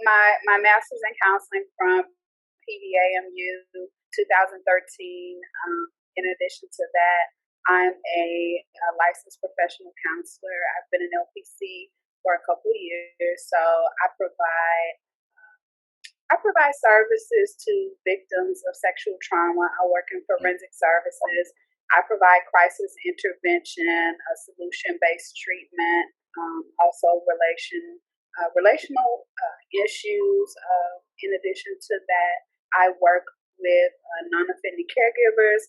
my master's in counseling from PDAMU 2013. In addition to that, I'm a licensed professional counselor. I've been an LPC for a couple of years, so I provide services to victims of sexual trauma. I work in forensic services. I provide crisis intervention, solution-based treatment, also relational issues. In addition to that, I work with non-offending caregivers,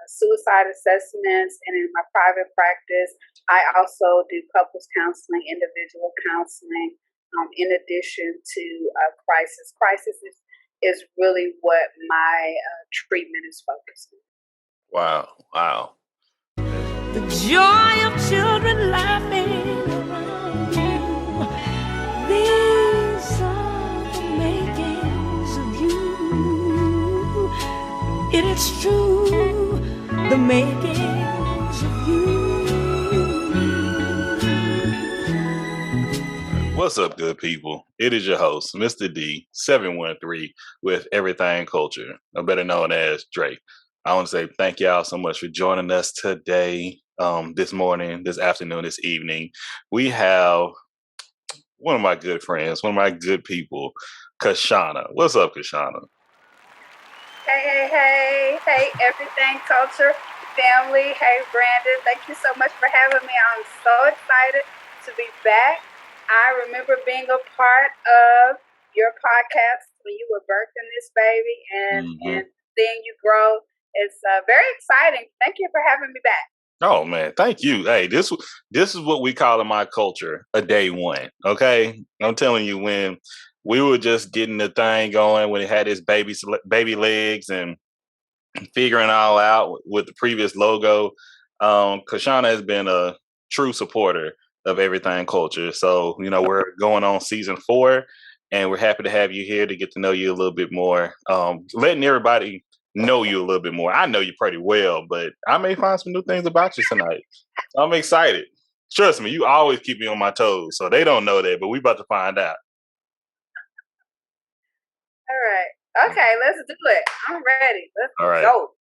suicide assessments, and in my private practice, I also do couples counseling, individual counseling, in addition to crisis. Crisis is really what my treatment is focused on. Wow. The joy of children laughing around you. These are the makings of you. It is true, the makings of you. What's up, good people? It is your host, Mr. D, 713, with Everythang Culture, better known as Drake. I want to say thank y'all so much for joining us today, this morning, this afternoon, this evening. We have one of my good friends, one of my good people, KeShawna. What's up, KeShawna? Hey, Everythang Culture family. Hey, Brandon, thank you so much for having me. I'm so excited to be back. I remember being a part of your podcast when you were birthing this baby and seeing you grow. It's very exciting. Thank you for having me back. Oh, man, thank you. Hey, this is what we call in my culture a day one, okay? I'm telling you, when we were just getting the thing going, when it had its baby legs and figuring all out with the previous logo, KeShawna has been a true supporter of Everythang Culture. So, we're going on season 4, and we're happy to have you here to get to know you a little bit more, letting everybody know you a little bit more. I know you pretty well, but I may find some new things about you tonight. I'm excited. Trust me, you always keep me on my toes, so they don't know that, but we about to find out. All right. Okay, let's do it. I'm ready. Let's go.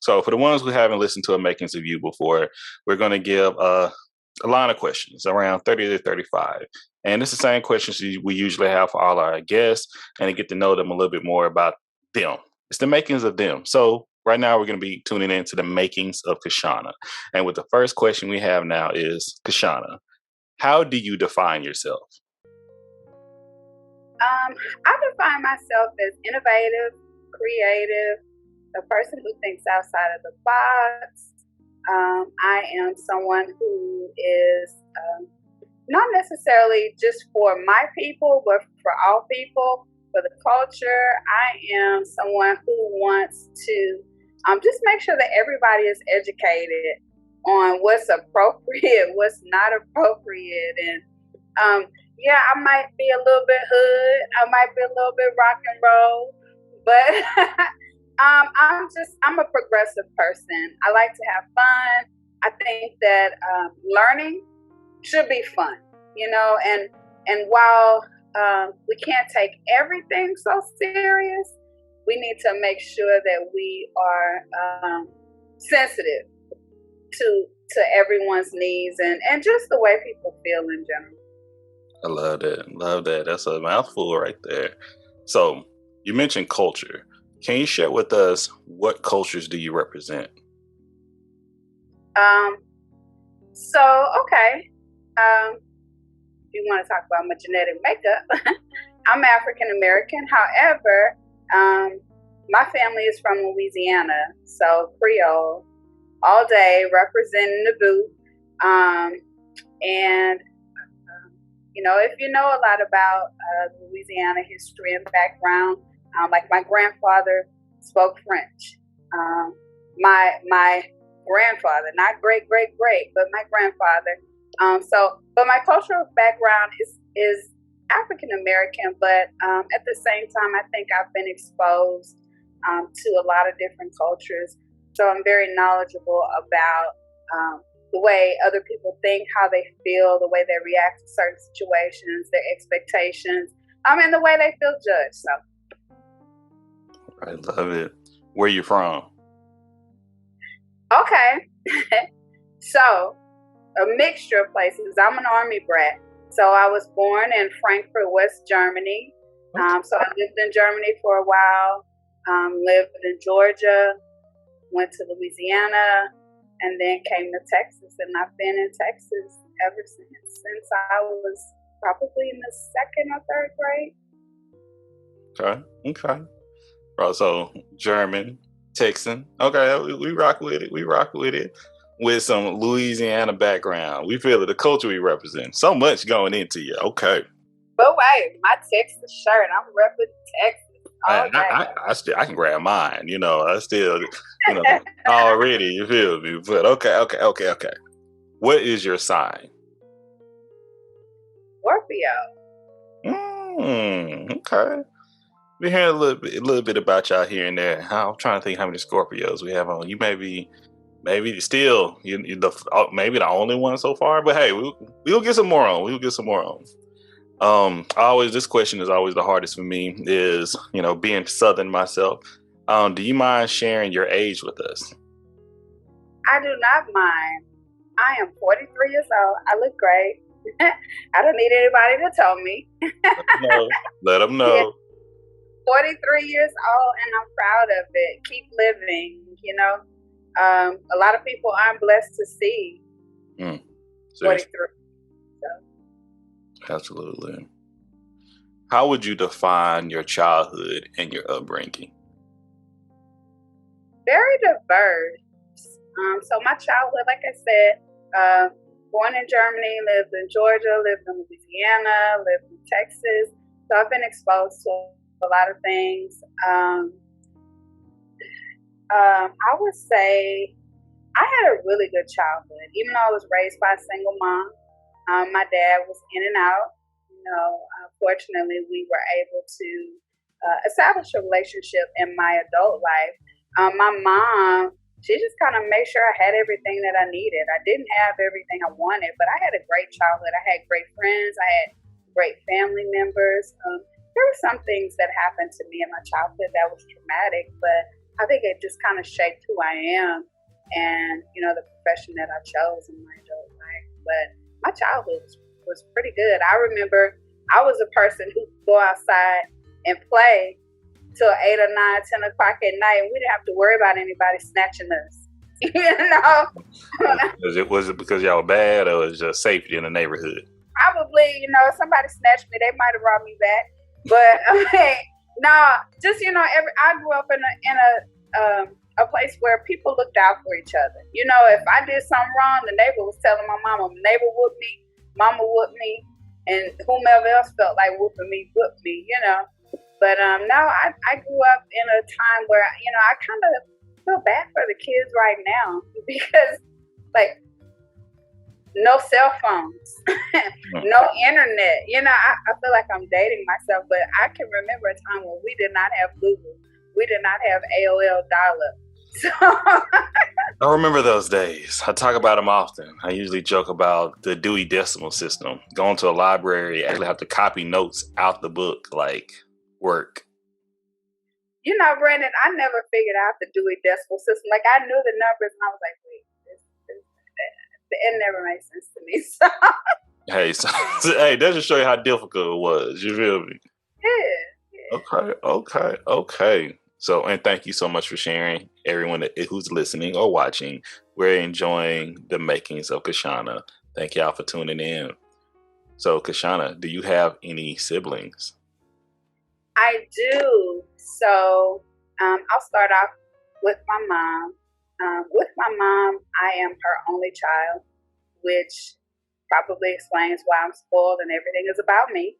So for the ones who haven't listened to a Makings of You before, we're going to give a line of questions, around 30 to 35. And it's the same questions we usually have for all our guests, and to get to know them a little bit more about them. It's the makings of them. So right now we're going to be tuning into the makings of KeShawna. And with the first question we have now is, KeShawna, how do you define yourself? I define myself as innovative, creative, a person who thinks outside of the box. I am someone who is not necessarily just for my people, but for all people, for the culture. I am someone who wants to just make sure that everybody is educated on what's appropriate, what's not appropriate. And I might be a little bit hood, I might be a little bit rock and roll, but I'm a progressive person. I like to have fun. I think that learning should be fun, and while we can't take everything so serious, we need to make sure that we are sensitive to everyone's needs and just the way people feel in general. I love that. That's a mouthful right there. So you mentioned culture. Can you share with us what cultures do you represent? If you want to talk about my genetic makeup, I'm African American. However, my family is from Louisiana, so Creole, all day representing the booth. If you know a lot about Louisiana history and background, like my grandfather spoke French. My grandfather, not great, but my grandfather. But my cultural background is African American, but at the same time, I think I've been exposed to a lot of different cultures. So I'm very knowledgeable about the way other people think, how they feel, the way they react to certain situations, their expectations. I mean, the way they feel judged. So I love it. Where you from? okay, so a mixture of places. I'm an Army brat, so I was born in Frankfurt, West Germany. So I lived in Germany for a while. Lived in Georgia, went to Louisiana, and then came to Texas, and I've been in Texas ever since I was probably in the second or third grade. Okay. So German, Texan. Okay, we rock with it. With some Louisiana background. We feel it, the culture we represent. So much going into you. Okay. But wait, my Texas shirt, I'm repping Texas. I can grab mine. I still, already, you feel me? But okay. What is your sign? Scorpio. Okay. We hear a little bit about y'all here and there. I'm trying to think how many Scorpios we have on. You maybe still maybe the only one so far. But hey, we'll get some more on. This question is always the hardest for me. Is being Southern myself. Do you mind sharing your age with us? I do not mind. I am 43 years old. I look great. I don't need anybody to tell me. Let them know. Yeah. 43 years old, and I'm proud of it. Keep living. A lot of people aren't blessed to see 43. So. Absolutely. How would you define your childhood and your upbringing? Very diverse. So my childhood, like I said, born in Germany, lived in Georgia, lived in Louisiana, lived in Texas. So I've been exposed to a lot of things. I would say I had a really good childhood, even though I was raised by a single mom. My dad was in and out. Fortunately, we were able to establish a relationship in my adult life. My mom, she just kind of made sure I had everything that I needed. I didn't have everything I wanted, but I had a great childhood. I had great friends. I had great family members. There were some things that happened to me in my childhood that was traumatic, but I think it just kind of shaped who I am and, the profession that I chose in my adult life. But my childhood was pretty good. I remember I was a person who would go outside and play till 8 or 9, 10 o'clock at night, and we didn't have to worry about anybody snatching us. Was it because y'all were bad, or was it just safety in the neighborhood? Probably, if somebody snatched me, they might have brought me back. But I grew up in a place where people looked out for each other. If I did something wrong, the neighbor was telling my mama. Neighbor whooped me, mama whooped me, and whomever else felt like whooping me, whooped me. But I grew up in a time where I kind of feel bad for the kids right now because no cell phones, no internet. I feel like I'm dating myself, but I can remember a time when we did not have Google. We did not have AOL dial-up. So I remember those days. I talk about them often. I usually joke about the Dewey Decimal System. Going to a library, actually have to copy notes out the book, like work. Brandon, I never figured out the Dewey Decimal System. Like, I knew the numbers, and I was like, wait, it never made sense to me. So. Hey, that just show you how difficult it was. You feel me? Yeah. Okay. So, and thank you so much for sharing. Everyone who's listening or watching, we're enjoying the Makings of KeShawna. Thank y'all for tuning in. So, KeShawna, do you have any siblings? I do. So, I'll start off with my mom. With my mom, I am her only child, which probably explains why I'm spoiled and everything is about me.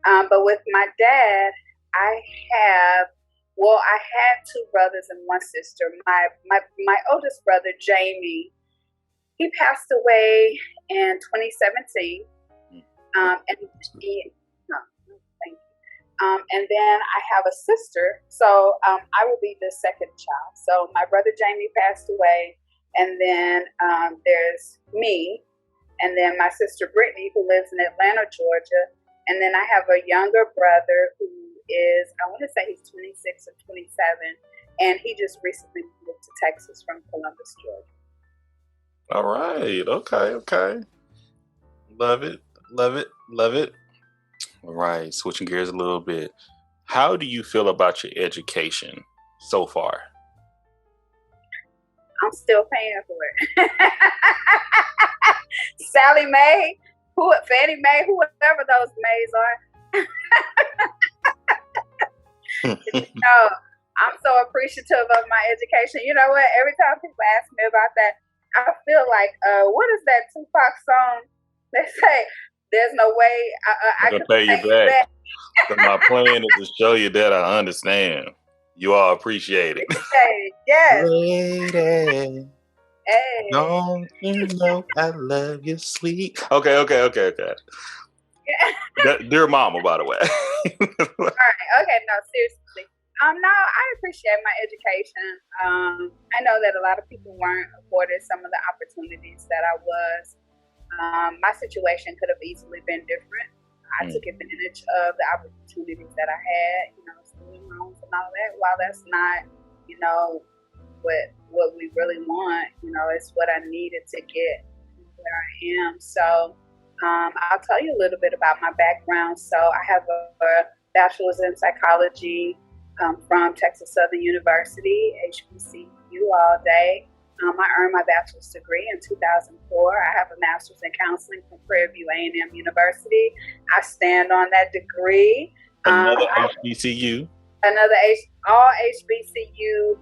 But with my dad, I had 2 brothers and 1 sister. My oldest brother, Jamie, he passed away in 2017. And then I have a sister, so I will be the second child. So my brother Jamie passed away, and then there's me, and then my sister Brittany, who lives in Atlanta, Georgia, And then I have a younger brother who is, I want to say he's 26 or 27, and he just recently moved to Texas from Columbus, Georgia. All right. Okay. Love it. All right. Switching gears a little bit. How do you feel about your education so far? I'm still paying for it. Sally Mae, Fannie Mae, whoever those Mays are. I'm so appreciative of my education. You know what? Every time people ask me about that, I feel like, what is that Tupac song? They say, there's no way I can pay you back. So my plan is to show you that I understand. You all appreciate it. Yes. Lady, hey. Don't you know I love you, sweet? Okay. Yeah. Dear mama, by the way. All right. Okay. No, seriously. No, I appreciate my education. I know that a lot of people weren't afforded some of the opportunities that I was. My situation could have easily been different. I took advantage of the opportunities that I had, student loans and all that. While that's not, what we really want, it's what I needed to get where I am. So I'll tell you a little bit about my background. So I have a bachelor's in psychology from Texas Southern University, HBCU all day. I earned my bachelor's degree in 2004. I have a master's in counseling from Prairie View A&M University. I stand on that degree. Another HBCU. All HBCU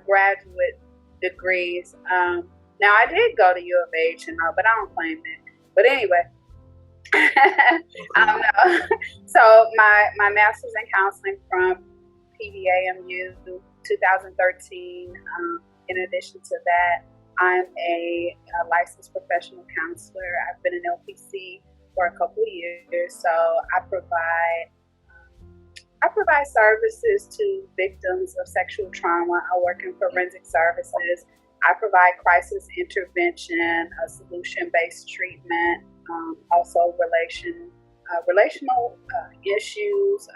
graduate degrees. Now, I did go to U of H and all, but I don't claim that. But anyway, So my master's in counseling from PVAMU 2013. In addition to that, I'm a licensed professional counselor. I've been an LPC for a couple of years, so I provide services to victims of sexual trauma. I work in forensic services. I provide crisis intervention, solution-based treatment, also relational issues.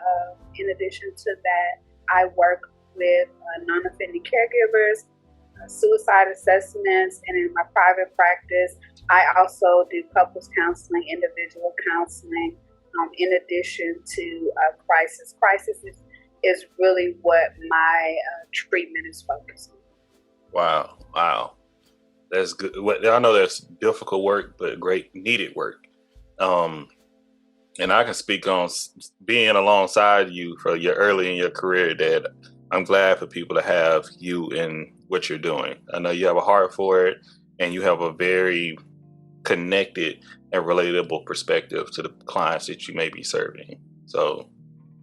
In addition to that, I work with non-offending caregivers, suicide assessments, and in my private practice, I also do couples counseling, individual counseling, in addition to crisis. Crisis is really what my treatment is focused on. Wow. That's good. I know that's difficult work, but great needed work. And I can speak on being alongside you for your early in your career, that I'm glad for people to have you in what you're doing. I know you have a heart for it, and you have a very connected and relatable perspective to the clients that you may be serving. So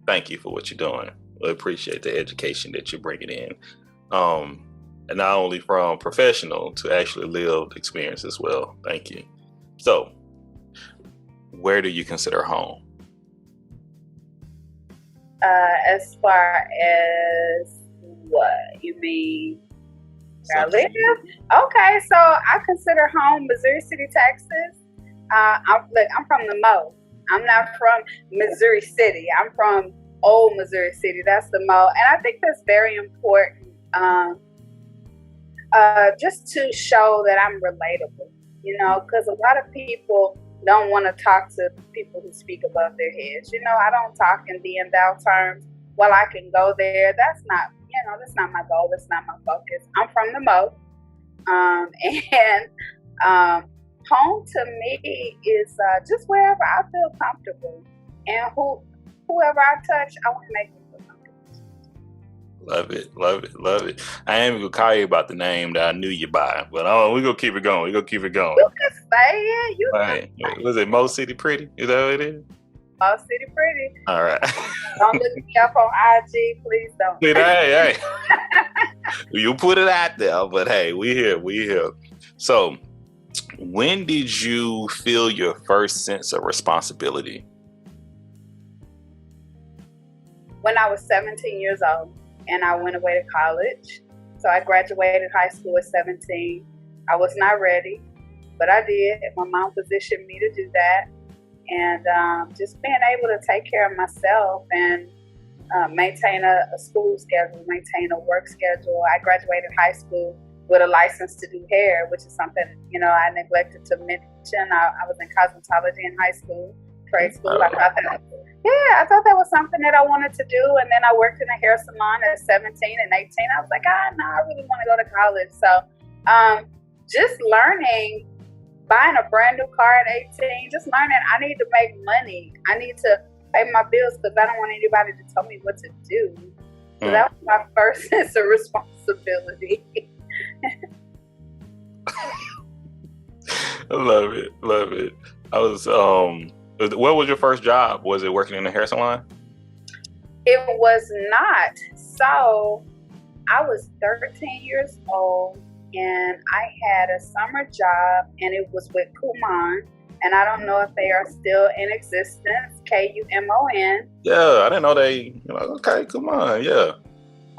thank you for what you're doing. We appreciate the education that you're bringing in. And not only from professional to actually lived experience as well. Thank you. So where do you consider home? As far as what you mean? Where I live? Okay, so I consider home Missouri City, Texas. I'm from the Mo. I'm not from Missouri City. I'm from old Missouri City. That's the Mo, and I think that's very important. Just to show that I'm relatable, because a lot of people don't want to talk to people who speak above their heads. I don't talk in thee and thou terms. Well, I can go there. That's not my goal. That's not my focus. I'm from the Mo. And home to me is just wherever I feel comfortable. And whoever I touch, I want to make them feel comfortable. Love it. I ain't even gonna call you about the name that I knew you by, but we're gonna keep it going. You can say it. Right. Was it Mo City Pretty? Is that what it is? Mo City Pretty. All right. Don't look me up on IG, please don't. Hey. You put it out there, but hey, we here. So, when did you feel your first sense of responsibility? When I was 17 years old. And I went away to college. So I graduated high school at 17. I was not ready, but I did. My mom positioned me to do that. and just being able to take care of myself and maintain a school schedule, maintain a work schedule. I graduated high school with a license to do hair, which is something, I neglected to mention. I was in cosmetology in high school, trade school. I thought that was something that I wanted to do. And then I worked in a hair salon at 17 and 18. I was like, no, I really want to go to college. So just learning, buying a brand new car at 18, just learning I need to make money. I need to pay my bills because I don't want anybody to tell me what to do. So that was my first sense of responsibility. I love it. I was what was your first job? Was it working in a hair salon? It was not. So I was 13 years old and I had a summer job, and it was with Kumon. And I don't know if they are still in existence. KUMON. Yeah, I didn't know they. Okay, come on, yeah.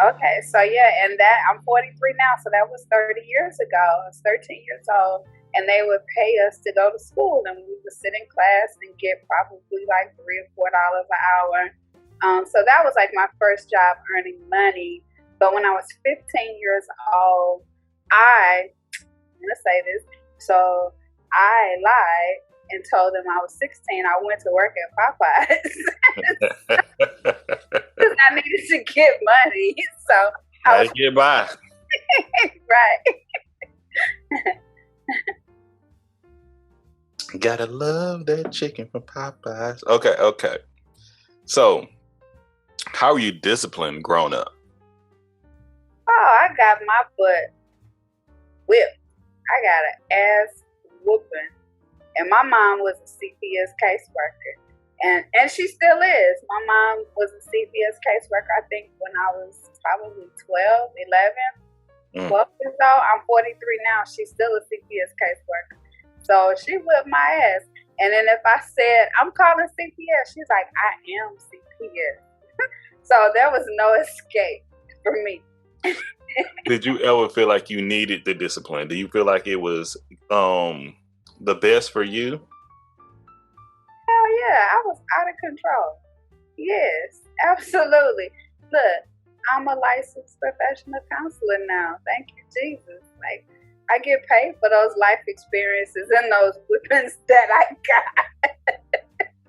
Okay, so yeah, and that I'm 43 now, so that was 30 years ago. I was 13 years old, and they would pay us to go to school, and we would sit in class and get probably like $3 or $4 an hour. So that was like my first job earning money. But when I was 15 years old, I'm gonna say this, so I lied and told them I was 16. I went to work at Popeyes because I needed to get money. So I was get by. Right. Gotta love that chicken from Popeyes. Okay. So, how are you disciplined growing up? Oh, I got my butt whipped. I got an ass whooping. And my mom was a CPS caseworker. And she still is. My mom was a CPS caseworker, I think, when I was probably 12 years old. I'm 43 now. She's still a CPS caseworker. So she whipped my ass. And then if I said, I'm calling CPS, she's like, I am CPS. So there was no escape for me. Did you ever feel like you needed the discipline? Do you feel like it was the best for you? Hell yeah, I was out of control. Yes, absolutely. Look, I'm a licensed professional counselor now. Thank you, Jesus. Like, I get paid for those life experiences and those whippings that I got.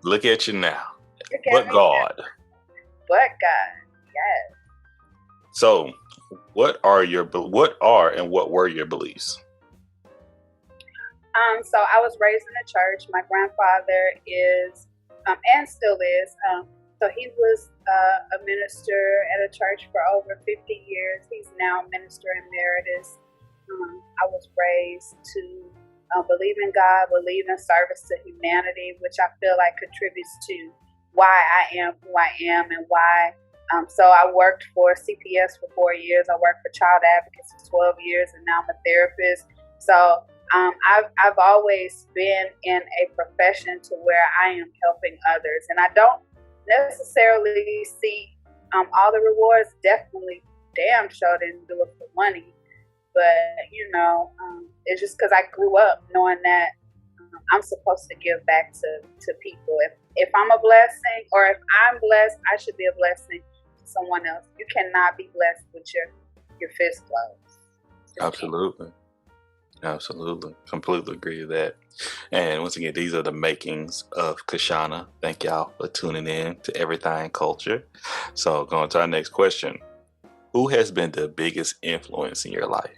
Look at you now. But God. But God, yes. So, what are and what were your beliefs? So I was raised in a church. My grandfather is, and still is, so he was a minister at a church for over 50 years. He's now minister emeritus. I was raised to believe in God, believe in service to humanity, which I feel like contributes to why I am who I am and why. So I worked for CPS for 4 years. I worked for Child Advocates for 12 years, and now I'm a therapist. So I've always been in a profession to where I am helping others, and I don't necessarily see all the rewards. Definitely, damn sure didn't do it for money, but it's just because I grew up knowing that I'm supposed to give back to people. If I'm a blessing, or if I'm blessed, I should be a blessing to someone else. You cannot be blessed with your fist closed. Absolutely. Completely agree with that. And once again, these are the makings of KeShawna. Thank y'all for tuning in to Everythang Culture. So going to our next question. Who has been the biggest influence in your life?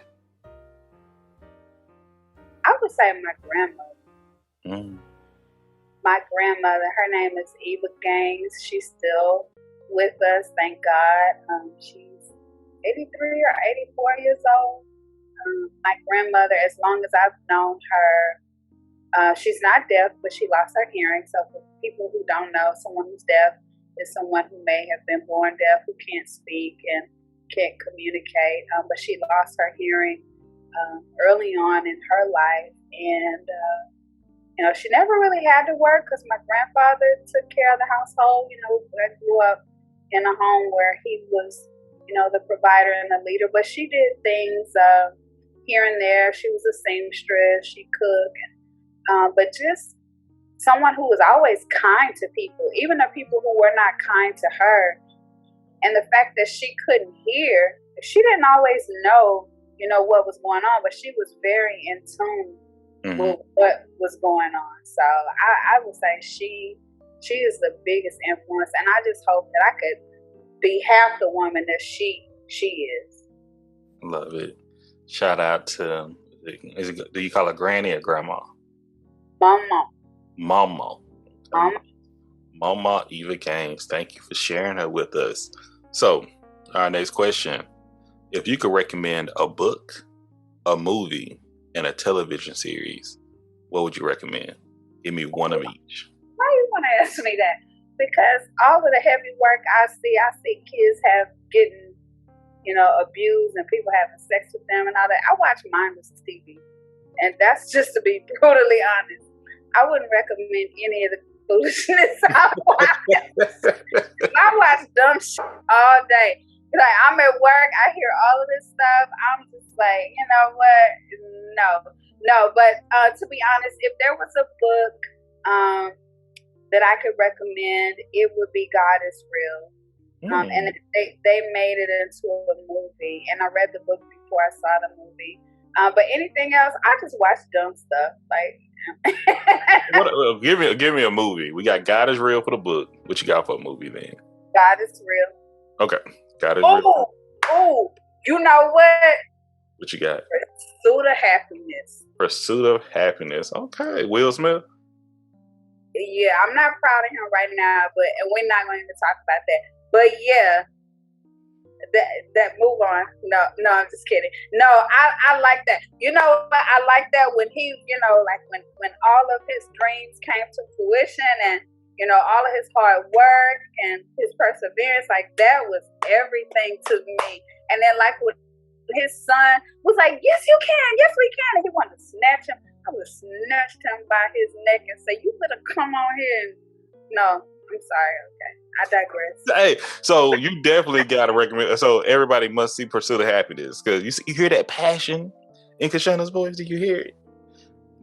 I would say my grandmother. My grandmother, her name is Eva Gaines. She's still with us, thank God. She's 83 or 84 years old. My grandmother, as long as I've known her, she's not deaf, but she lost her hearing. So for people who don't know, someone who's deaf is someone who may have been born deaf, who can't speak and can't communicate. But she lost her hearing early on in her life. And, she never really had to work because my grandfather took care of the household. I grew up in a home where he was, the provider and the leader. But she did things here and there. She was a seamstress. She cooked. But just someone who was always kind to people, even the people who were not kind to her. And the fact that she couldn't hear, she didn't always know, what was going on, but she was very in tune with what was going on. So I would say she is the biggest influence, and I just hope that I could be half the woman that she is. Love it. Shout out to, do you call her granny or grandma? Mama. Mama Eva Gaines. Thank you for sharing her with us. So, our next question. If you could recommend a book, a movie, and a television series, what would you recommend? Give me one of each. Why you want to ask me that? Because all of the heavy work I see kids getting, abused and people having sex with them and all that. I watch mindless TV. And that's just to be brutally honest. I wouldn't recommend any of the foolishness I watch. I watch dumb shit all day. Like, I'm at work, I hear all of this stuff. I'm just like, you know what? No. But to be honest, if there was a book that I could recommend, it would be God is Real. And they made it into a movie, and I read the book before I saw the movie. But anything else, I just watch dumb stuff. Like, give me a movie. We got God is Real for the book. What you got for a movie then? God is Real. Okay, God is Real. Oh, you know what? What you got? Pursuit of Happiness. Pursuit of Happiness. Okay, Will Smith. Yeah, I'm not proud of him right now, and we're not going to talk about that. But yeah, that move on. No, I'm just kidding. No, I like that. You know, I like that when he, like when all of his dreams came to fruition, and all of his hard work and his perseverance, like that was everything to me. And then like when his son was like, "Yes, you can. Yes, we can," and he wanted to snatch him. I would have snatched him by his neck and say, "You better come on here." And no, I'm sorry. Okay, I digress. Hey, so you definitely got to recommend. So everybody must see Pursuit of Happiness, because you hear that passion in KeShawna's voice. Do you hear it?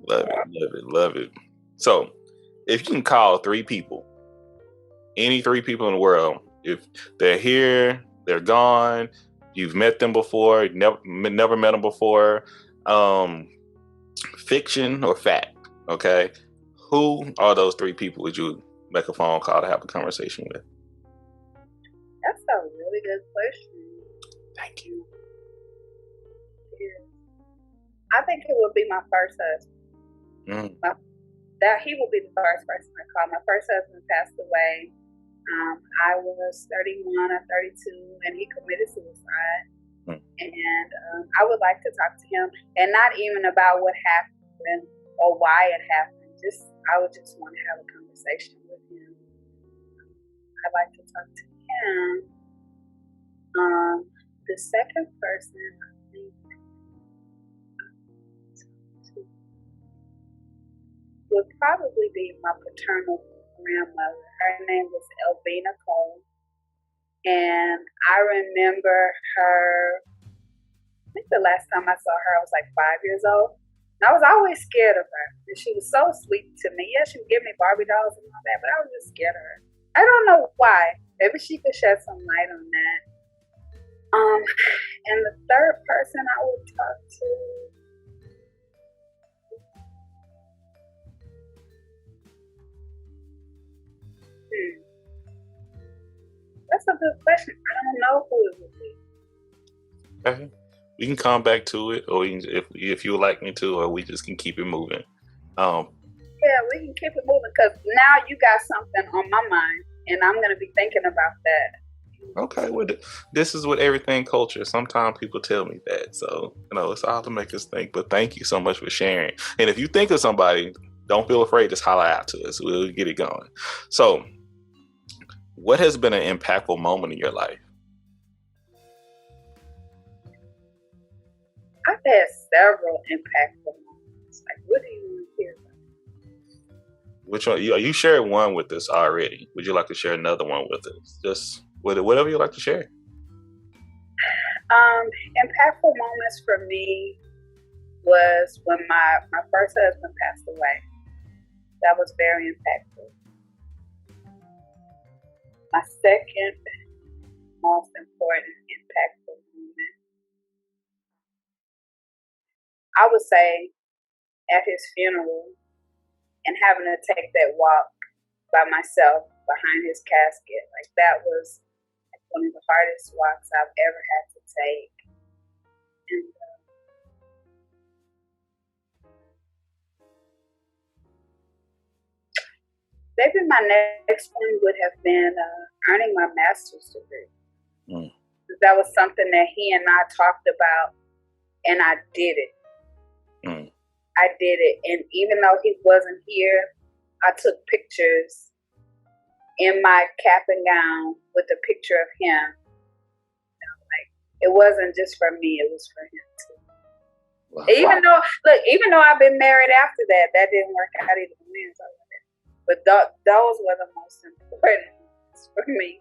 Love it. So if you can call three people, any three people in the world, if they're here, they're gone, you've met them before, never met them before, fiction or fact, okay? Who are those three people would you make a phone call to have a conversation with? That's a really good question. Thank you. Yeah. I think it would be my first husband. He will be the first person I call. My first husband passed away. I was 31 or 32, and he committed suicide. And I would like to talk to him, and not even about what happened or why it happened. I would just want to have a conversation with him. I'd like to talk to him. The second person I think would probably be my paternal grandmother. Her name was Elvina Cole. And I remember her, I think the last time I saw her, I was like 5 years old. And I was always scared of her. And she was so sweet to me. Yeah, she would give me Barbie dolls and all that, but I was just scared of her. I don't know why. Maybe she could shed some light on that. And the third person I would talk to, that's a good question. I don't know who it would be. Okay. We can come back to it, or if you would like me to, or we just can keep it moving. Yeah, we can keep it moving, because now you got something on my mind, and I'm going to be thinking about that. Okay, well, this is what Everything culture. Sometimes people tell me that, so it's all to make us think. But thank you so much for sharing. And if you think of somebody, don't feel afraid. Just holler out to us. We'll get it going. So, what has been an impactful moment in your life? I've had several impactful moments. Like, what do you want to hear about? Which one? You shared one with us already. Would you like to share another one with us? Just whatever you like to share. Impactful moments for me was when my first husband passed away. That was very impactful. My second most important impactful moment, I would say, at his funeral and having to take that walk by myself behind his casket. Like, that was one of the hardest walks I've ever had to take. And maybe my next one would have been earning my master's degree. That was something that he and I talked about, and I did it. I did it. And even though he wasn't here, I took pictures in my cap and gown with a picture of him. You know, like, it wasn't just for me, it was for him too. Wow. Even though I've been married after that, that didn't work out either. But those were the most important ones for me.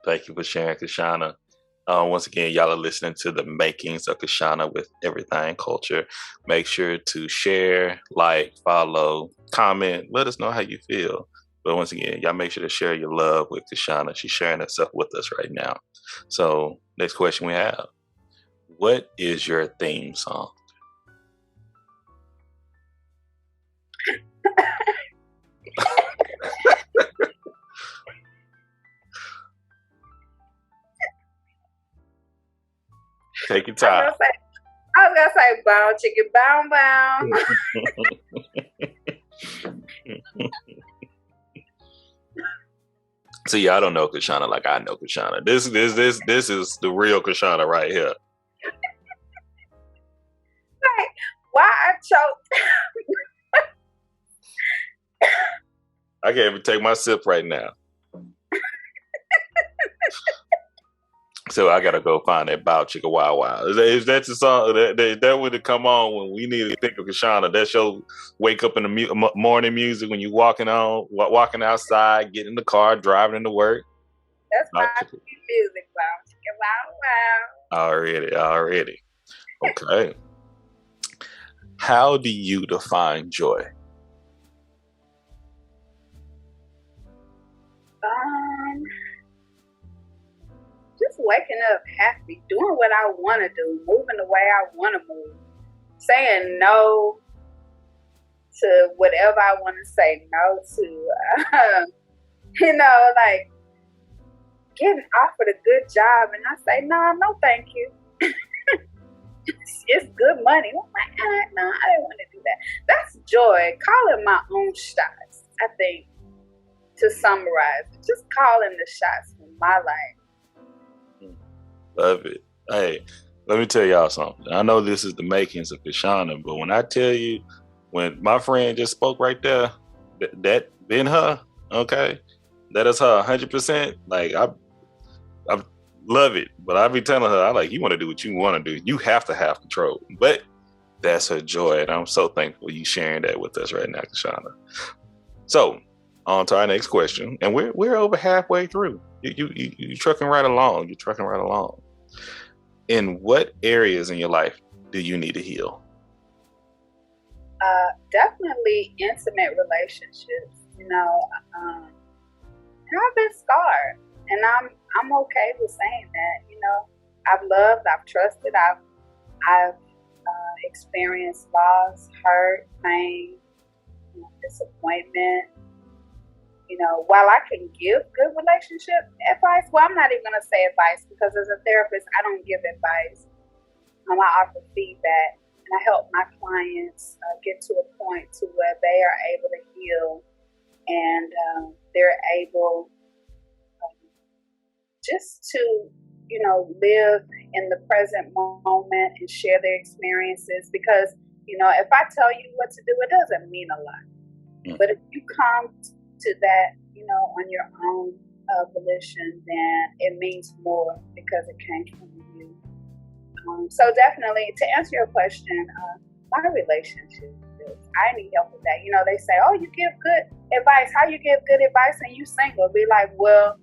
Thank you for sharing, KeShawna. Once again, y'all are listening to the Makings of KeShawna with Everythang Culture. Make sure to share, like, follow, comment. Let us know how you feel. But once again, y'all make sure to share your love with KeShawna. She's sharing herself with us right now. So next question we have. What is your theme song? Take your time. I was gonna say bow chicken bow bow. See, I don't know KeShawna like I know KeShawna. This is the real KeShawna right here. Like, why I choked? I can't even take my sip right now. So I gotta go find that Bow Chicka Wow Wow. Is that the song that would have come on when we need to think of KeShawna? That show, wake up in the morning music when you walking outside, getting in the car, driving into work. That's my music, Bow Chicka Wow Wow. Already. Okay. How do you define joy? Just waking up happy, doing what I want to do, moving the way I want to move, saying no to whatever I want to say no to, like getting offered a good job and I say, no, thank you. It's good money. I'm like, no, I didn't want to do that. That's joy. Calling my own shots, I think, to summarize, just calling the shots in my life. Love it. Hey, let me tell y'all something. I know this is the makings of KeShawna, but when I tell you, when my friend just spoke right there, that been her, okay? That is her 100%. Like, I love it, but I be telling her, you want to do what you want to do. You have to have control. But that's her joy, and I'm so thankful you sharing that with us right now, KeShawna. So, on to our next question, and we're over halfway through. You're trucking right along. In what areas in your life do you need to heal? Definitely intimate relationships. I've been scarred, and I'm okay with saying that. I've loved, I've trusted, I've experienced loss, hurt, pain, disappointment. While I can give good relationship advice, well, I'm not even going to say advice because as a therapist, I don't give advice. I offer feedback, and I help my clients get to a point to where they are able to heal and they're able just to, live in the present moment and share their experiences. Because, if I tell you what to do, it doesn't mean a lot. But if you come to that, on your own volition, then it means more because it came from you. So definitely, to answer your question, my relationship, I need help with that. They say, oh, you give good advice. How you give good advice and you single? Be like, well,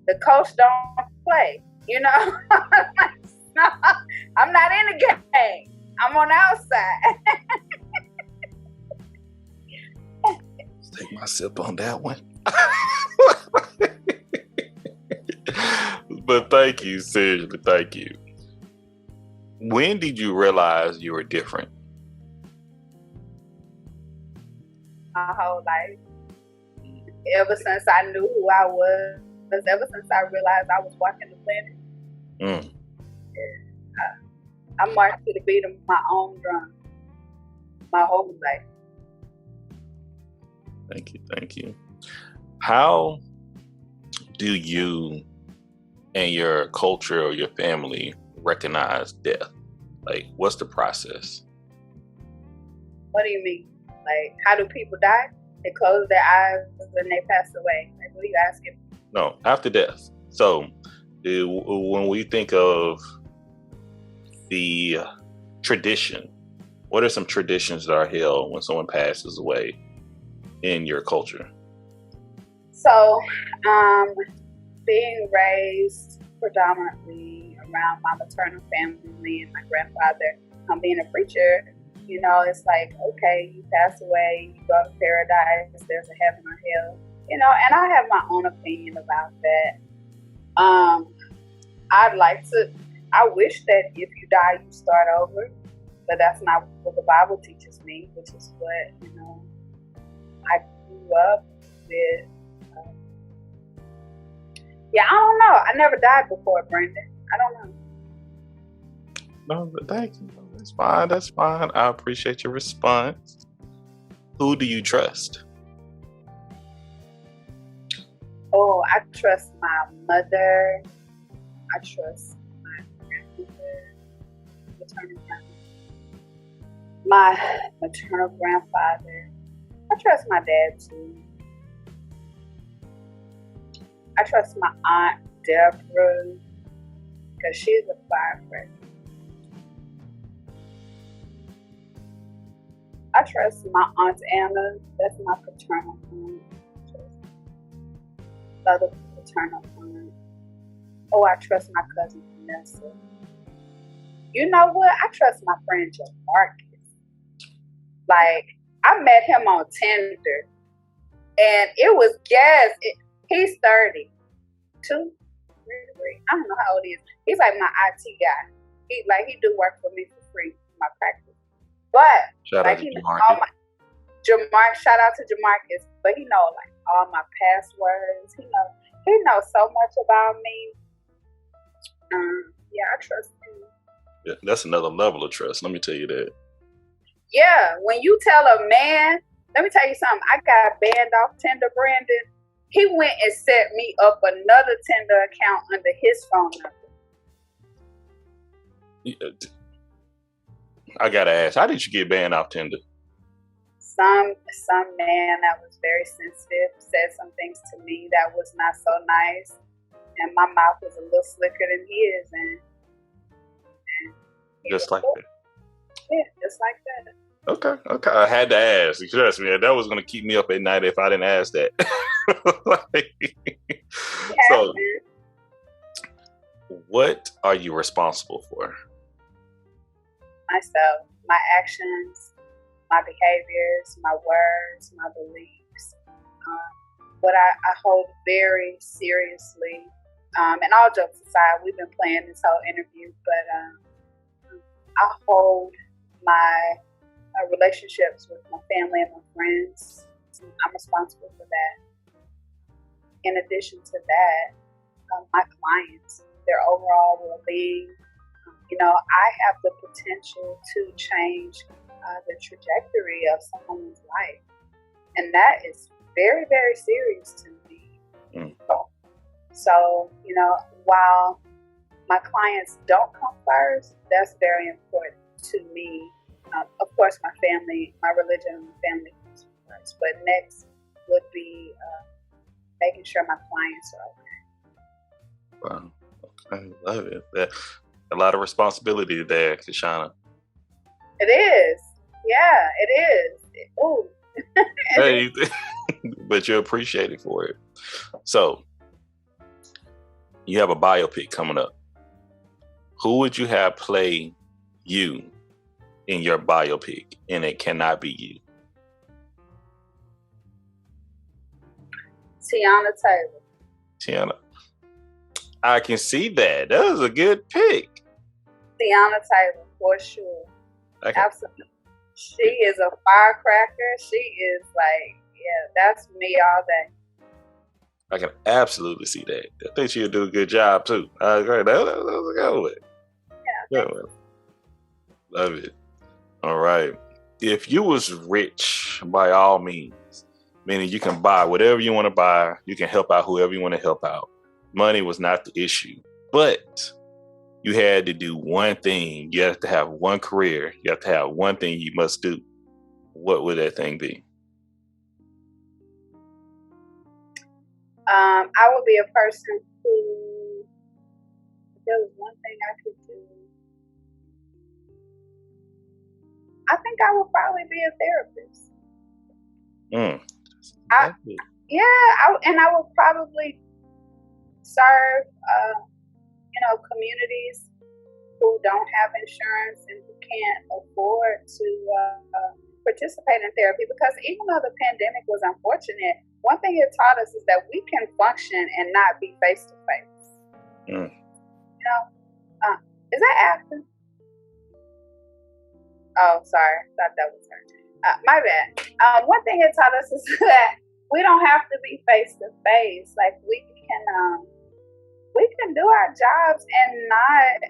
the coach don't play. No, I'm not in the game. I'm on the outside. Take my sip on that one. But thank you, seriously, thank you. When did you realize you were different? My whole life. Ever since I knew who I was, ever since I realized I was walking the planet. I marched to the beat of my own drum my whole life. Thank you. How do you and your culture or your family recognize death? Like, what's the process? What do you mean? Like, how do people die? They close their eyes and they pass away. Like, what are you asking? No, after death. So, when we think of the tradition, what are some traditions that are held when someone passes away in your culture? So, being raised predominantly around my maternal family and my grandfather, being a preacher, you know, it's like, okay, you pass away, you go to paradise, there's a heaven or hell, you know, and I have my own opinion about that. I wish that if you die, you start over, but that's not what the Bible teaches me, which is what, you know, I grew up with. I don't know. I never died before, Brendan. I don't know. No, thank you. That's fine. I appreciate your response. Who do you trust? Oh, I trust my mother. I trust my grandmother, my maternal grandfather. I trust my dad too. I trust my aunt Deborah because she's a firefighter. I trust my aunt Anna. That's my paternal aunt. Other paternal aunt. Oh, I trust my cousin Vanessa. You know what? I trust my friend Jamarcus. Like, I met him on Tinder, and it was gas. He's 32, 33. I don't know how old he is. He's like my IT guy. He do work for me for free in my practice. But shout like out to Jamarcus. Shout out to Jamarcus. But he know like all my passwords. He knows so much about me. I trust him. Yeah, that's another level of trust. Let me tell you that. Yeah, when you tell a man, let me tell you something. I got banned off Tinder, Brandon. He went and set me up another Tinder account under his phone number. I gotta ask, how did you get banned off Tinder? Some man that was very sensitive said some things to me that was not so nice, and my mouth was a little slicker than his, and just like that. Yeah, just like that. Okay. I had to ask. Trust me, that was gonna keep me up at night if I didn't ask that. So, what are you responsible for? Myself, my actions, my behaviors, my words, my beliefs. What I hold very seriously. And all jokes aside, we've been playing this whole interview, but I hold my relationships with my family and my friends. I'm responsible for that. In addition to that, my clients, their overall well-being. I have the potential to change the trajectory of someone's life. And that is very, very serious to me. So, while my clients don't come first, that's very important to me. Of course, my family, my religion, and my family comes first. But next would be making sure my clients are okay. Wow. I love it. A lot of responsibility there, KeShawna. It is. Yeah, it is. Ooh. Hey, but you're appreciated for it. So, you have a biopic coming up. Who would you have play you in your biopic? And it cannot be you. Tiana Taylor. Tiana. I can see that. That was a good pick. Tiana Taylor, for sure. Absolutely. She is a firecracker. She is like, yeah, that's me all day. I can absolutely see that. I think she'll do a good job too. That was a good one. Yeah. Good one. Love it. All right. If you was rich by all means, meaning you can buy whatever you want to buy, you can help out whoever you want to help out. Money was not the issue, but you had to do one thing. You have to have one career. You have to have one thing you must do. What would that thing be? I would be a person who, if there was one thing I could do, I think I would probably be a therapist. I would probably serve, communities who don't have insurance and who can't afford to participate in therapy. Because even though the pandemic was unfortunate, one thing it taught us is that we can function and not be face to face. Is that Afton? Oh, sorry. I thought that was her. My bad. One thing it taught us is that we don't have to be face to face. Like we can do our jobs and not,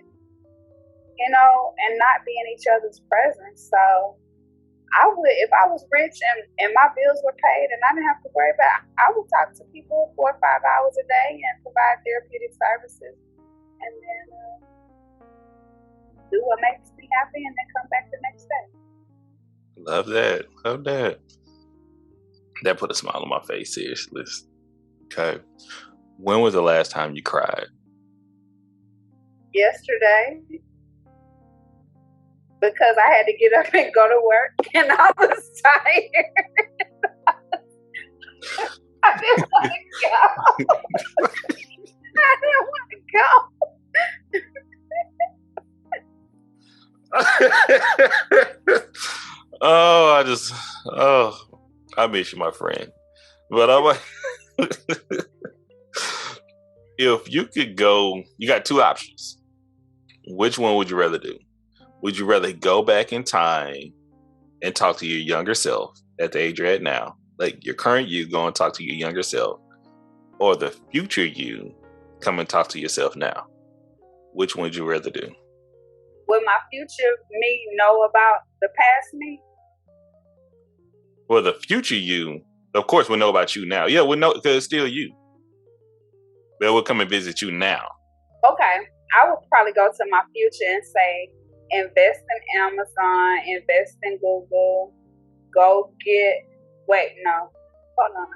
and not be in each other's presence. So I would, if I was rich and my bills were paid and I didn't have to worry about it, I would talk to people 4 or 5 hours a day and provide therapeutic services, and then do what makes me happy, and then come back the next day. Love that. Love that. That put a smile on my face, seriously. Okay. When was the last time you cried? Yesterday. Because I had to get up and go to work, and I was tired. I didn't want to go. I didn't want to go. I miss you, my friend. But I'm like, if you could go, you got 2 options. Which one would you rather do? Would you rather go back in time and talk to your younger self at the age you're at now? Like your current you, go and talk to your younger self, or the future you come and talk to yourself now? Which one would you rather do? Would my future me know about the past me? Well, the future you, of course, will know about you now. Yeah, we'll know because it's still you. They will come and visit you now. Okay. I would probably go to my future and say, invest in Amazon, invest in Google, hold on.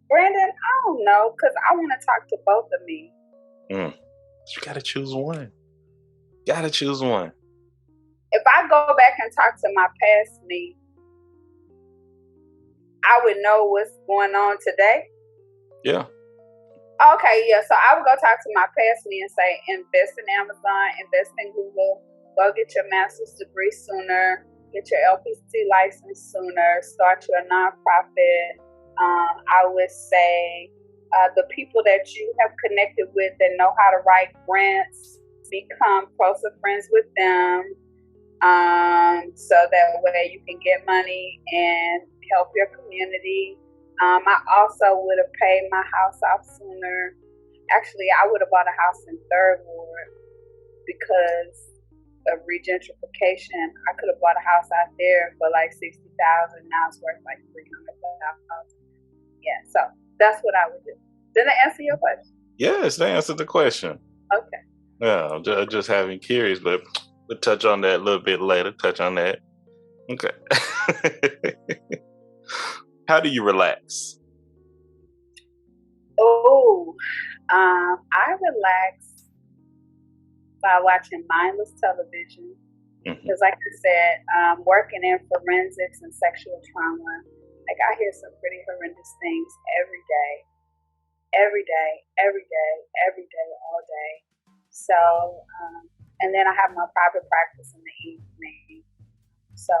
Brandon, I don't know, because I want to talk to both of me. You got to choose one. If I go back and talk to my past me, I would know what's going on today. Yeah. Okay, yeah. So I would go talk to my past me and say, invest in Amazon, invest in Google, go get your master's degree sooner, get your LPC license sooner, start your nonprofit. I would say the people that you have connected with that know how to write grants, become closer friends with them, so that way you can get money and help your community. I also would have paid my house off sooner. Actually, I would have bought a house in 3rd Ward because of regentrification. I could have bought a house out there for like $60,000. Now it's worth like $300,000. Yeah, so that's what I would do. Did I answer your question? Yes, they answered the question. Okay. Yeah, I'm just having curious, but we'll touch on that a little bit later. Okay. How do you relax? I relax by watching mindless television. Because like I said, working in forensics and sexual trauma, like I hear some pretty horrendous things every day, all day. So, and then I have my private practice in the evening. So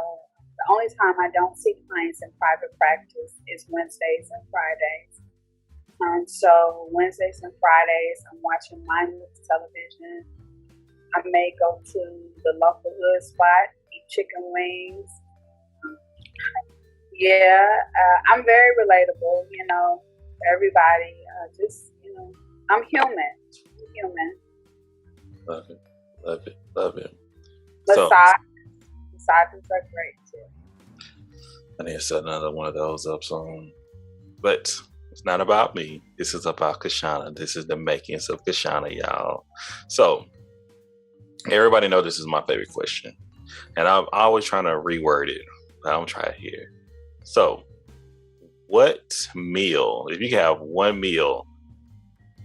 The only time I don't see clients in private practice is Wednesdays and Fridays. So Wednesdays and Fridays, I'm watching mindless television. I may go to the local hood spot, eat chicken wings. I'm very relatable, everybody. I'm human. Love it. Love it. Love it. Massages are great too. I need to set another one of those up soon. But it's not about me. This is about KeShawna. This is the makings of KeShawna, y'all. So everybody know this is my favorite question. And I'm always trying to reword it. But I'm trying to hear. So what meal, if you can have one meal,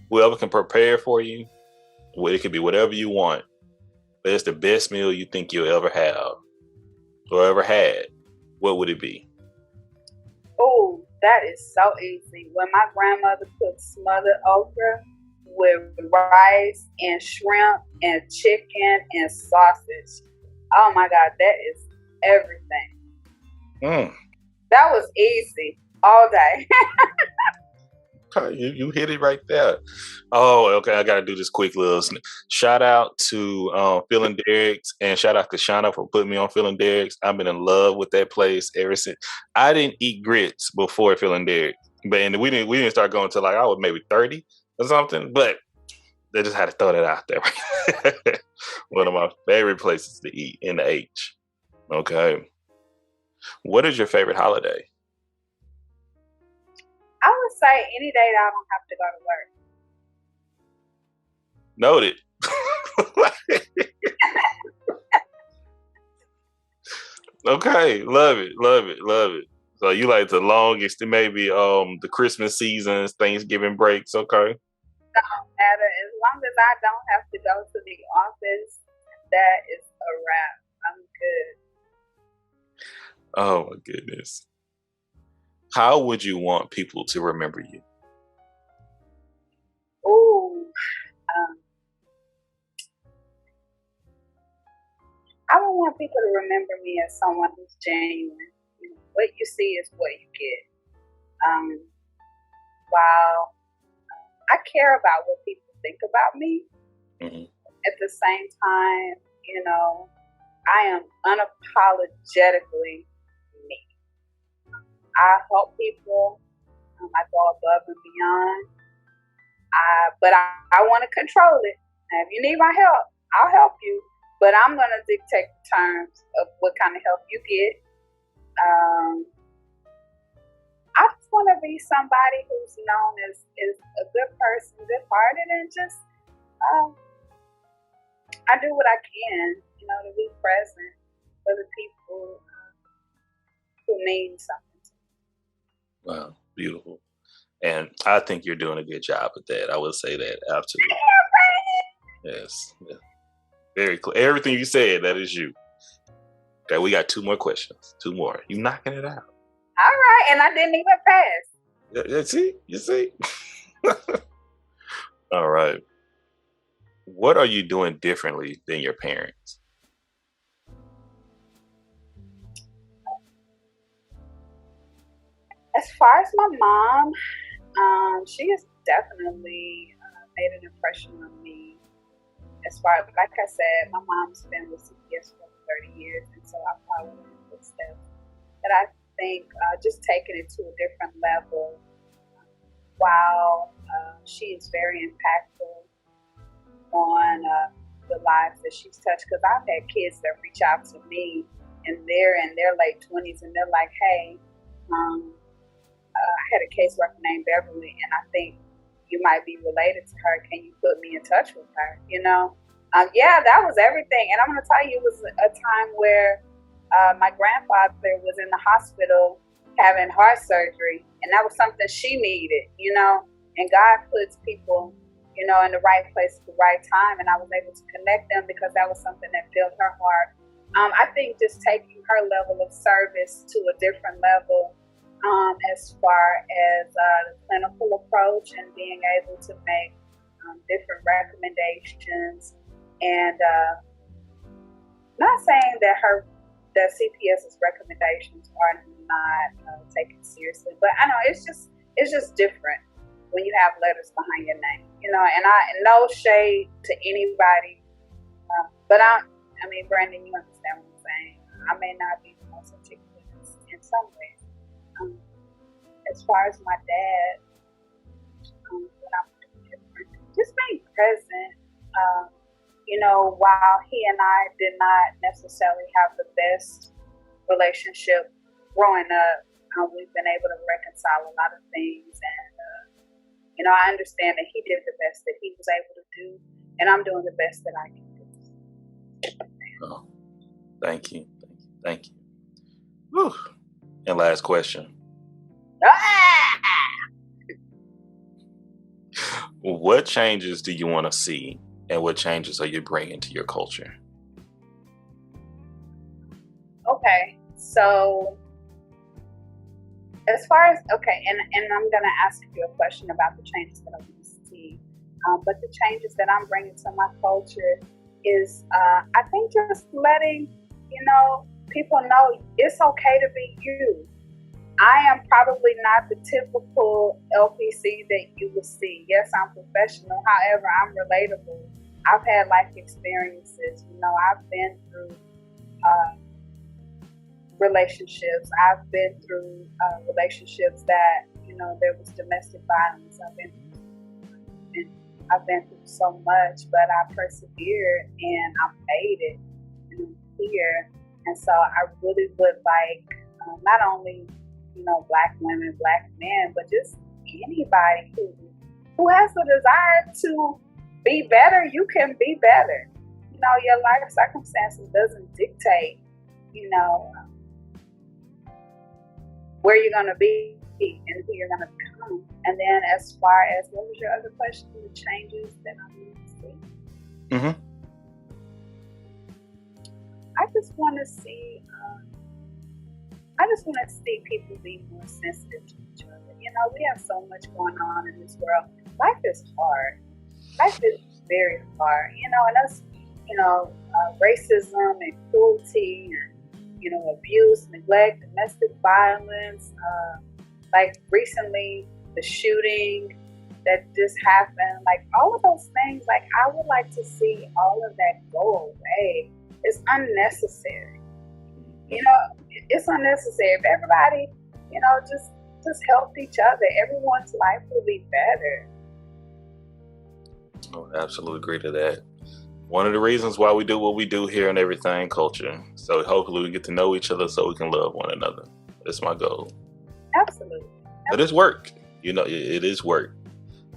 whoever can prepare for you, well, it could be whatever you want, but it's the best meal you think you'll ever have or ever had, what would it be? Oh, that is so easy. When my grandmother cooked smothered okra with rice and shrimp and chicken and sausage. Oh my God, that is everything. That was easy all day. You hit it right there. Oh, okay. I got to do this quick little shout out to Phil and Derek's, and shout out to KeShawna for putting me on Phil and Derek's. I've been in love with that place ever since. I didn't eat grits before Phil and Derek's, but we didn't start going until like I was maybe 30 or something. But they just had to throw that out there. One of my favorite places to eat in the H. Okay. What is your favorite holiday? I would say any day that I don't have to go to work. Noted. Okay, love it. So you like the longest, maybe the Christmas seasons, Thanksgiving breaks, okay? Don't matter. As long as I don't have to go to the office, that is a wrap. I'm good. Oh my goodness. How would you want people to remember you? I would want people to remember me as someone who's genuine. What you see is what you get. While I care about what people think about me, at the same time, I am unapologetically me. I help people. I go above and beyond. But I want to control it. Now, if you need my help, I'll help you. But I'm going to dictate the terms of what kind of help you get. I just want to be somebody who's known as a good person, good-hearted, and just I do what I can, to be present for the people who mean something to me. Wow, beautiful. And I think you're doing a good job at that. I would say that, absolutely. Yes. Yeah. Very clear. Everything you said, that is you. Okay, we got 2 more questions. 2 more. You knocking it out. All right, and I didn't even pass. You see? All right. What are you doing differently than your parents? As far as my mom, she has definitely made an impression on me. As far as, like I said, my mom's been with CPS for 30 years, and so I follow in her footsteps. But I think just taking it to a different level, while she is very impactful on the lives that she's touched, because I've had kids that reach out to me, and they're in their late 20s, and they're like, hey, I had a caseworker named Beverly, and I think you might be related to her. Can you put me in touch with her? That was everything. And I'm going to tell you, it was a time where my grandfather was in the hospital having heart surgery, and that was something she needed, and God puts people, in the right place at the right time, and I was able to connect them because that was something that filled her heart. I think just taking her level of service to a different level, as far as the clinical approach and being able to make different recommendations, and not saying that her that CPS's recommendations are not taken seriously. But I know it's just different when you have letters behind your name, you know. And no shade to anybody, but I mean, Brandon, you understand what I'm saying. I may not be the most articulate in some ways. As far as my dad, what I'm doing different, just being present. You know, while he and I did not necessarily have the best relationship growing up, we've been able to reconcile a lot of things. And, you know, I understand that he did the best that he was able to do, and I'm doing the best that I can do. Oh, thank you. Thank you. Whew. And last question. What changes do you want to see, and what changes are you bringing to your culture? Okay, so as far as, and I'm going to ask you a question about the changes that I want to see. But the changes that I'm bringing to my culture is, I think, just letting, you know, people know it's okay to be you. I am probably not the typical LPC that you would see. Yes, I'm professional. However, I'm relatable. I've had life experiences. You know, I've been through relationships. I've been through relationships that, you know, there was domestic violence. I've been through so much, but I persevered and I made it, and I'm here. And so I really would like not only, you know, Black women, Black men, but just anybody who has the desire to be better. You can be better. You know, your life circumstances doesn't dictate, you know, where you're going to be and who you're going to become. And then as far as, what was your other question? The changes that I need to see? Mm-hmm. I just want to see people be more sensitive to each other. You know, we have so much going on in this world. Life is hard. Life is very hard. You know, and us, you know, racism and cruelty and, you know, abuse, neglect, domestic violence, like recently the shooting that just happened, like all of those things, like I would like to see all of that go away. It's unnecessary. You know, it's unnecessary. If everybody, you know, just help each other, everyone's life will be better. Oh, I absolutely agree to that. One of the reasons why we do what we do here in Everythang Culture. So hopefully we get to know each other so we can love one another. That's my goal. Absolutely. But it's work. You know, it is work.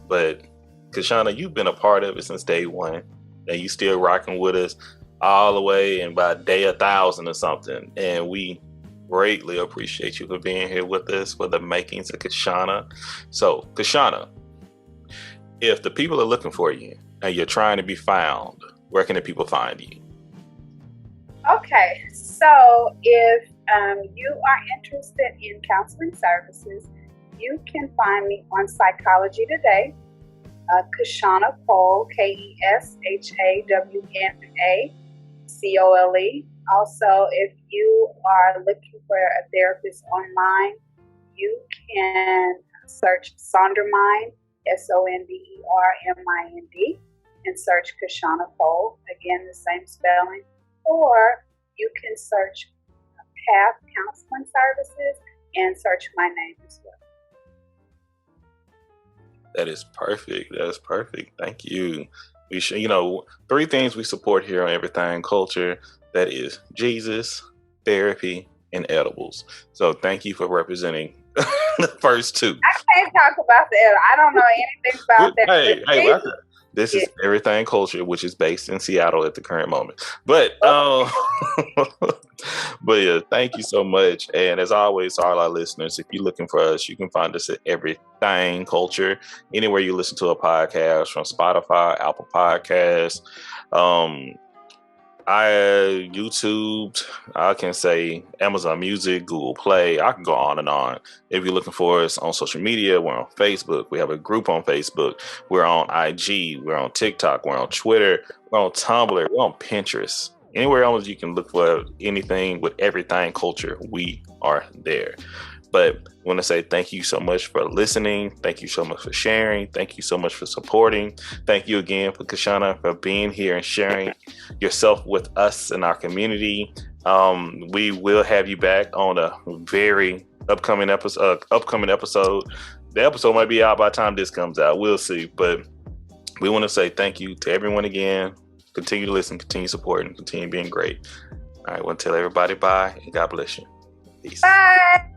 But KeShawna, you've been a part of it since day one, and you still rocking with us all the way and by day 1,000 or something. And we greatly appreciate you for being here with us for the Makings of KeShawna. So, KeShawna, if the people are looking for you and you're trying to be found, where can the people find you? Okay, so if you are interested in counseling services, you can find me on Psychology Today, KeShawna Cole, KeShawna Also, if you are looking for a therapist online, you can search Sondermind, SONDERMIND, and search KeShawna Cole, again the same spelling, or you can search Path Counseling Services and search my name as well. That is perfect. That is perfect. Thank you. We should, you know, 3 things we support here on Everythang Culture. That is Jesus, therapy, and edibles. So thank you for representing the first 2. I can't talk about the edible. I don't know anything about that. Hey, this is Everythang Culture, which is based in Seattle at the current moment. But but yeah, thank you so much. And as always, all our listeners, if you're looking for us, you can find us at Everythang Culture, anywhere you listen to a podcast, from Spotify, Apple Podcasts, YouTube, I can say Amazon Music, Google Play. I can go on and on. If you're looking for us on social media, we're on Facebook. We have a group on Facebook. We're on IG. We're on TikTok. We're on Twitter. We're on Tumblr. We're on Pinterest. Anywhere else you can look for anything with Everythang Culture, we are there. But I want to say thank you so much for listening. Thank you so much for sharing. Thank you so much for supporting. Thank you again for KeShawna for being here and sharing yourself with us and our community. We will have you back on a very upcoming episode. The episode might be out by the time this comes out. We'll see. But we want to say thank you to everyone again. Continue to listen, continue supporting, continue being great. All right, I want to tell everybody bye and God bless you. Peace. Bye.